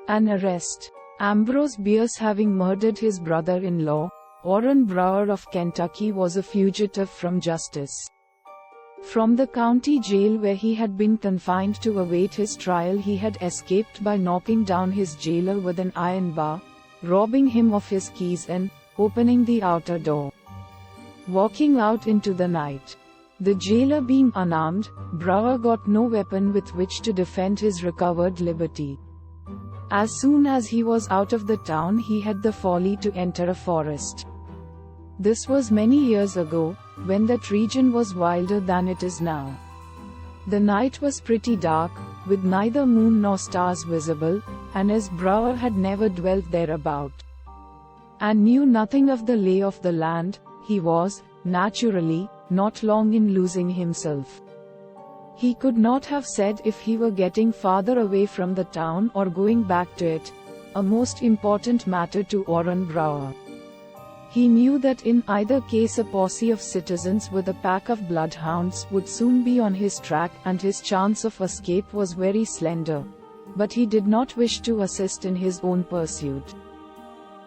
An arrest. Ambrose Bierce, having murdered his brother-in-law, Orrin Brower of Kentucky, was a fugitive from justice. From the county jail where he had been confined to await his trial, he had escaped by knocking down his jailer with an iron bar, robbing him of his keys and opening the outer door. Walking out into the night. The jailer being unarmed, Brower got no weapon with which to defend his recovered liberty. As soon as he was out of the town, he had the folly to enter a forest. This was many years ago, when that region was wilder than it is now. The night was pretty dark, with neither moon nor stars visible, and as Brower had never dwelt thereabout, and knew nothing of the lay of the land, he was, naturally, not long in losing himself. He could not have said if he were getting farther away from the town or going back to it, a most important matter to Orrin Brower. He knew that in either case a posse of citizens with a pack of bloodhounds would soon be on his track, and his chance of escape was very slender. But he did not wish to assist in his own pursuit.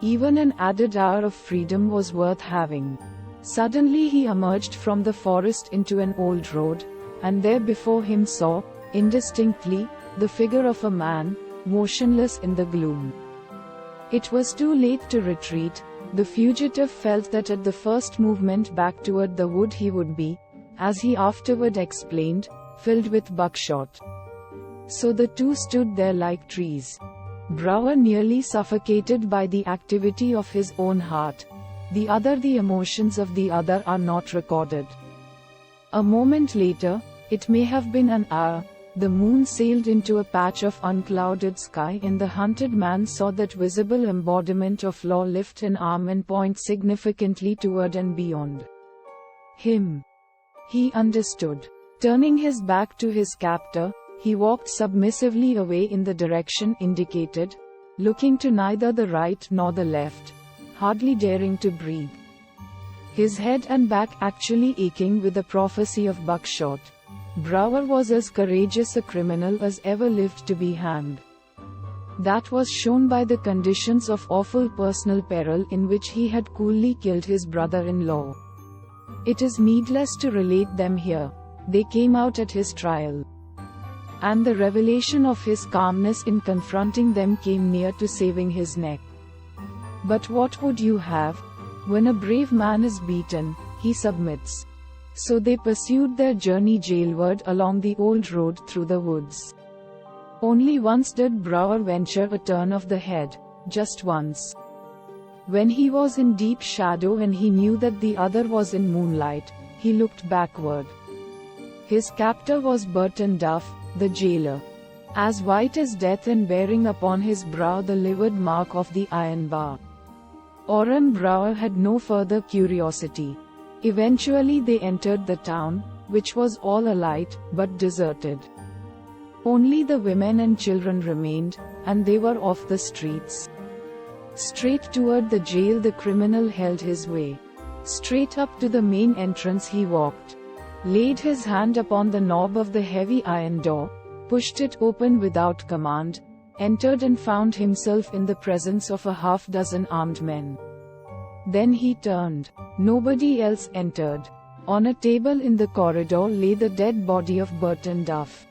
Even an added hour of freedom was worth having. Suddenly he emerged from the forest into an old road, and there before him saw, indistinctly, the figure of a man, motionless in the gloom. It was too late to retreat. The fugitive felt that at the first movement back toward the wood he would be, as he afterward explained, filled with buckshot. So the two stood there like trees. Brower nearly suffocated by the activity of his own heart. The emotions of the other are not recorded. A moment later, it may have been an hour, the moon sailed into a patch of unclouded sky, and the hunted man saw that visible embodiment of law lift an arm and point significantly toward and beyond him. He understood. Turning his back to his captor, he walked submissively away in the direction indicated, looking to neither the right nor the left, hardly daring to breathe. His head and back actually aching with the prophecy of buckshot. Brower was as courageous a criminal as ever lived to be hanged. That was shown by the conditions of awful personal peril in which he had coolly killed his brother-in-law. It is needless to relate them here. They came out at his trial. And the revelation of his calmness in confronting them came near to saving his neck. But what would you have? When a brave man is beaten, he submits. So they pursued their journey jailward along the old road through the woods. Only once did Brower venture a turn of the head, just once. When he was in deep shadow and he knew that the other was in moonlight, he looked backward. His captor was Burton Duff, the jailer. As white as death and bearing upon his brow the livid mark of the iron bar. Orrin Brower had no further curiosity. Eventually they entered the town, which was all alight, but deserted. Only the women and children remained, and they were off the streets. Straight toward the jail the criminal held his way. Straight up to the main entrance he walked. Laid his hand upon the knob of the heavy iron door, pushed it open without command, entered and found himself in the presence of a half-dozen armed men. Then he turned. Nobody else entered. On a table in the corridor lay the dead body of Burton Duff.